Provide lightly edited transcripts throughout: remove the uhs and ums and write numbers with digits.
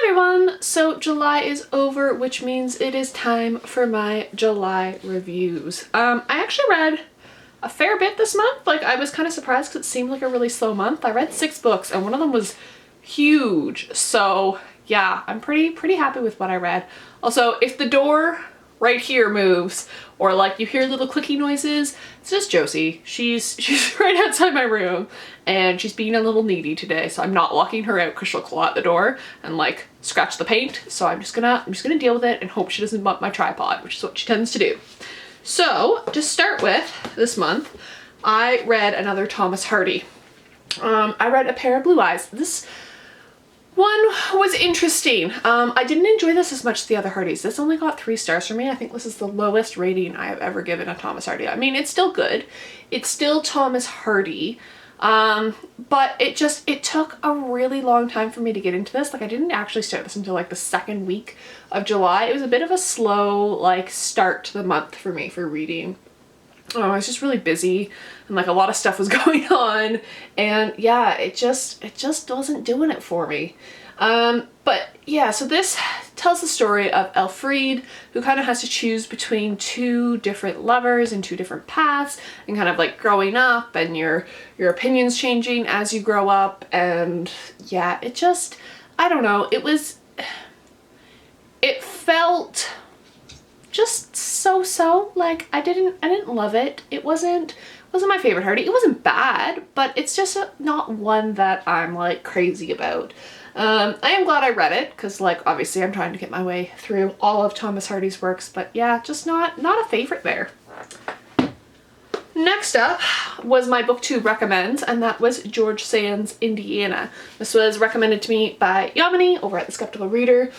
everyone! So July is over, which means it is time for my July reviews. I actually read a fair bit this month. Like, I was kind of surprised because it seemed like a really slow month. I read 6 books and one of them was huge. So yeah, I'm pretty happy with what I read. Also, if the door right here moves or like you hear little clicky noises, it's just Josie. She's right outside my room and she's being a little needy today, so I'm not locking her out because she'll claw at the door and like scratch the paint. So I'm just gonna deal with it and hope she doesn't bump my tripod, which is what she tends to do. So to start with, this month I read another Thomas Hardy. I read A Pair of Blue Eyes. This one was interesting. I didn't enjoy this as much as the other Hardys. This only got 3 stars for me. I think this is the lowest rating I have ever given a Thomas Hardy. I mean, it's still good. It's still Thomas Hardy. But it took a really long time for me to get into this. Like, I didn't actually start this until like the 2nd week of July. It was a bit of a slow like start to the month for me for reading. I was just really busy and like a lot of stuff was going on, and yeah, it just wasn't doing it for me. But yeah, so this tells the story of Elfriede, who kind of has to choose between 2 different lovers and 2 different paths, and kind of like growing up and your opinions changing as you grow up. And yeah, I don't know, it felt just so like I didn't love it. It wasn't my favorite Hardy. It wasn't bad, but it's just not one that I'm like crazy about. I am glad I read it because like obviously I'm trying to get my way through all of Thomas Hardy's works, but yeah, just not a favorite there. Next up was my booktube recommends, and that was George Sand's Indiana. This was recommended to me by Yamini over at The Skeptical Reader.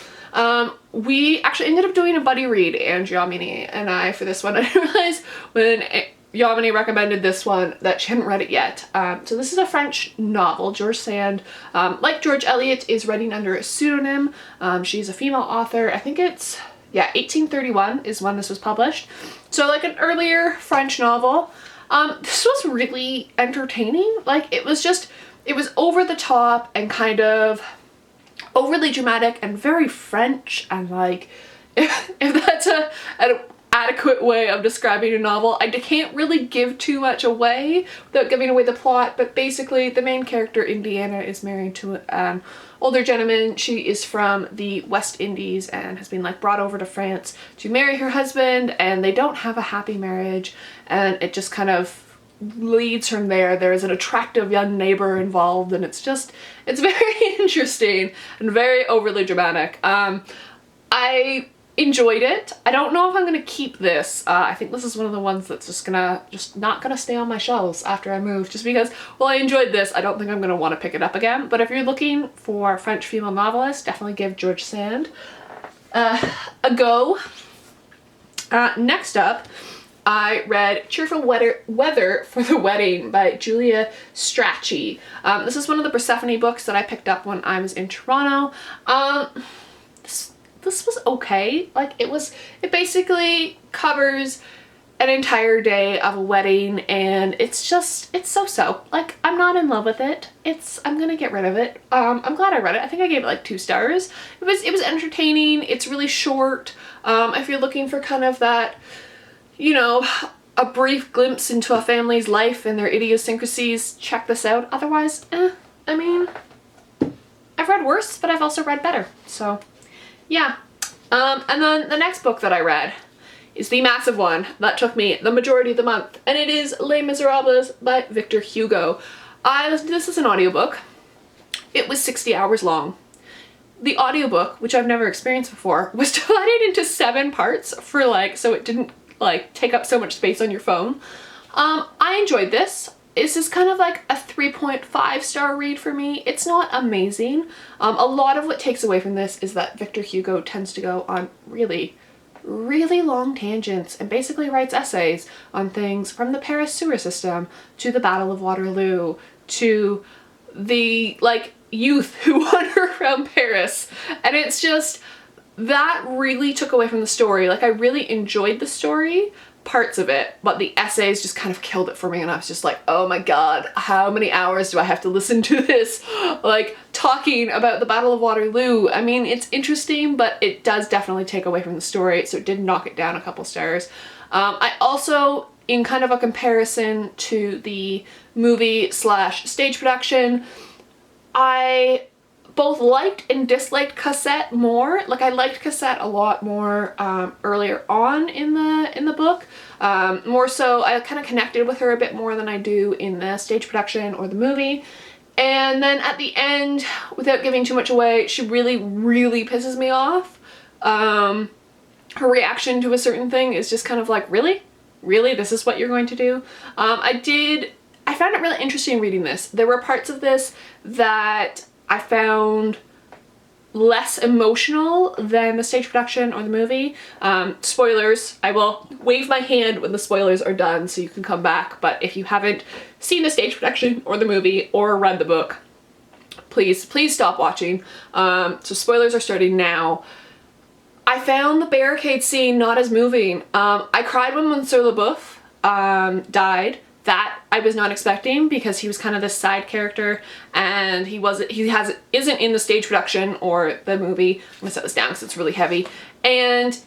We actually ended up doing a buddy read, and Yamini and I, for this one. I didn't realize when Yamini recommended this one that she hadn't read it yet. So this is a French novel. George Sand, like George Eliot, is writing under a pseudonym. She's a female author. I think it's, yeah, 1831 is when this was published. So like an earlier French novel. This was really entertaining. Like, it was over the top and kind of overly dramatic and very French, and like if that's an adequate way of describing a novel. I can't really give too much away without giving away the plot, but basically the main character, Indiana, is married to an older gentleman. She is from the West Indies and has been like brought over to France to marry her husband, and they don't have a happy marriage, and it just kind of leads from there. There is an attractive young neighbor involved, and it's very interesting and very overly dramatic. I enjoyed it. I don't know if I'm gonna keep this. I think this is one of the ones that's just not gonna stay on my shelves after I move, just because while I enjoyed this, I don't think I'm gonna want to pick it up again. But if you're looking for French female novelists, definitely give George Sand a go. Next up, I read Cheerful Weather for the Wedding by Julia Strachey. This is one of the Persephone books that I picked up when I was in Toronto. This was okay. Like, it basically covers an entire day of a wedding, and it's so-so. Like, I'm not in love with it. I'm gonna get rid of it. I'm glad I read it. I think I gave it like 2 stars. It was entertaining. It's really short. If you're looking for kind of that, you know, a brief glimpse into a family's life and their idiosyncrasies, check this out. Otherwise, I mean, I've read worse, but I've also read better. So yeah. And then the next book that I read is the massive one that took me the majority of the month, and it is Les Miserables by Victor Hugo. I listened to this as an audiobook. It was 60 hours long. The audiobook, which I've never experienced before, was divided into 7 parts for like, so it didn't like take up so much space on your phone. I enjoyed this. This is kind of like a 3.5 star read for me. It's not amazing. A lot of what takes away from this is that Victor Hugo tends to go on really long tangents and basically writes essays on things from the Paris sewer system to the Battle of Waterloo to the like youth who wander around Paris, and it's just that really took away from the story. Like, I really enjoyed the story, parts of it, but the essays just kind of killed it for me, and I was just like, oh my god, how many hours do I have to listen to this, like, talking about the Battle of Waterloo? I mean, it's interesting, but it does definitely take away from the story, so it did knock it down a couple stars. I also, in kind of a comparison to the movie slash stage production, I both liked and disliked Cassette more. Like, I liked Cassette a lot more earlier on in the book. More so, I kind of connected with her a bit more than I do in the stage production or the movie. And then at the end, without giving too much away, she really, really pisses me off. Her reaction to a certain thing is just kind of like, really? Really? This is what you're going to do? I found it really interesting reading this. There were parts of this that I found less emotional than the stage production or the movie. Spoilers, I will wave my hand when the spoilers are done so you can come back, but if you haven't seen the stage production or the movie or read the book, please stop watching. So spoilers are starting now. I found the barricade scene not as moving. I cried when Monsieur Leboeuf died. That I was not expecting, because he was kind of this side character, and he isn't in the stage production or the movie. I'm gonna set this down because it's really heavy. And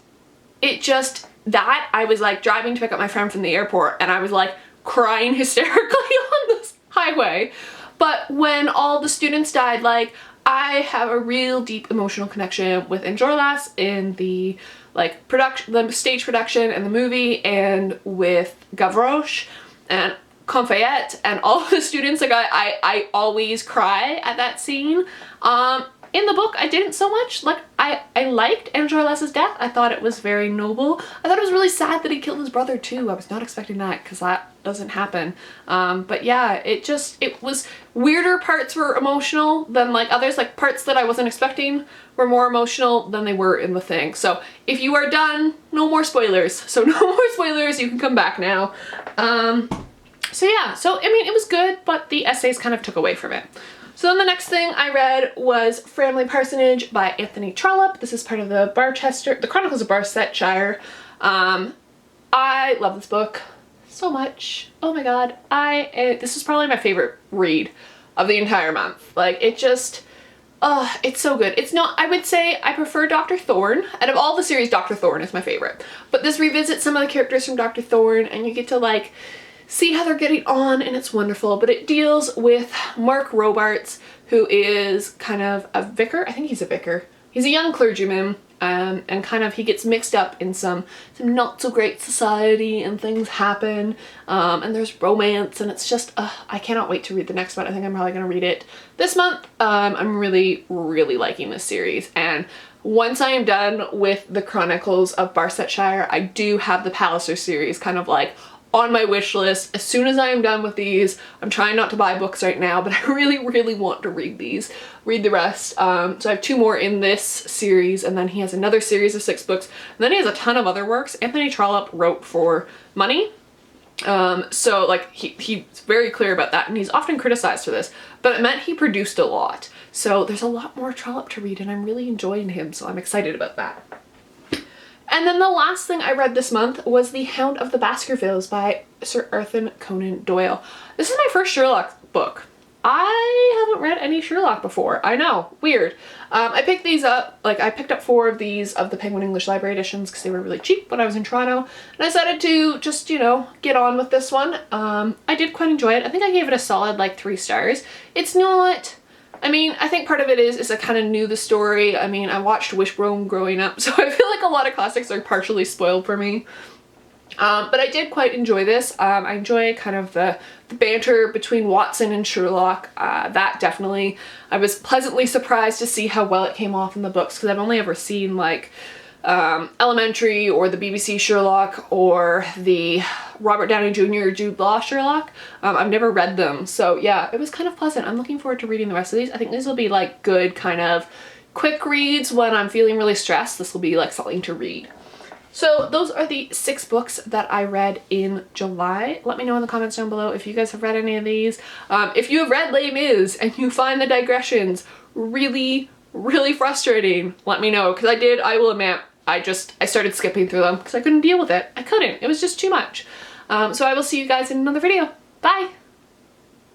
it just, that, I was like driving to pick up my friend from the airport, and I was like crying hysterically on this highway. But when all the students died, like, I have a real deep emotional connection with Enjolras in the like production, the stage production and the movie, and with Gavroche and Confayette and all the students. Like, I always cry at that scene. In the book, I didn't so much. Like, I liked Enjolras' death. I thought it was very noble. I thought it was really sad that he killed his brother too. I was not expecting that, because that doesn't happen. But yeah, it was weirder parts were emotional than like others. Like, parts that I wasn't expecting were more emotional than they were in the thing. So if you are done, no more spoilers. So no more spoilers, you can come back now. So yeah, so I mean, it was good, but the essays kind of took away from it. So then the next thing I read was Framley Parsonage by Anthony Trollope. This is part of the Chronicles of Barsetshire. I love this book so much. Oh my god. This is probably my favorite read of the entire month. Like, it just, it's so good. It's not, I would say I prefer Dr. Thorne. Out of all the series, Dr. Thorne is my favorite. But this revisits some of the characters from Dr. Thorne, and you get to like see how they're getting on, and it's wonderful. But it deals with Mark Robarts, who is kind of a vicar. I think he's a vicar. He's a young clergyman, and kind of he gets mixed up in some not so great society, and things happen, and there's romance, and it's just, I cannot wait to read the next one. I think I'm probably gonna read it this month. I'm really, really liking this series, and once I am done with the Chronicles of Barsetshire, I do have the Palliser series kind of like on my wish list. As soon as I am done with these, I'm trying not to buy books right now, but I really, really want to read the rest. So I have 2 more in this series, and then he has another series of 6 books, and then he has a ton of other works. Anthony Trollope wrote for money. So like he's very clear about that, and he's often criticized for this, but it meant he produced a lot. So there's a lot more Trollope to read, and I'm really enjoying him, so I'm excited about that. And then the last thing I read this month was The Hound of the Baskervilles by Sir Arthur Conan Doyle. This is my first Sherlock book. I haven't read any Sherlock before. I know, weird. I picked these up, like I picked up 4 of these of the Penguin English Library editions because they were really cheap when I was in Toronto, and I decided to just, you know, get on with this one. I did quite enjoy it. I think I gave it a solid like 3 stars. It's not, I mean, I think part of it is I kind of knew the story. I mean, I watched Wishbone growing up, so I feel like a lot of classics are partially spoiled for me. But I did quite enjoy this. I enjoy kind of the banter between Watson and Sherlock. That definitely, I was pleasantly surprised to see how well it came off in the books, because I've only ever seen like Elementary or the BBC Sherlock or the Robert Downey Jr. Jude Law Sherlock. I've never read them, so yeah, it was kind of pleasant. I'm looking forward to reading the rest of these. I think these will be like good kind of quick reads when I'm feeling really stressed. This will be like something to read. So those are the 6 books that I read in July. Let me know in the comments down below if you guys have read any of these. If you have read Les Mis and you find the digressions really, really frustrating, let me know, because I will admit I started skipping through them because I couldn't deal with it. I couldn't. It was just too much. So I will see you guys in another video. Bye!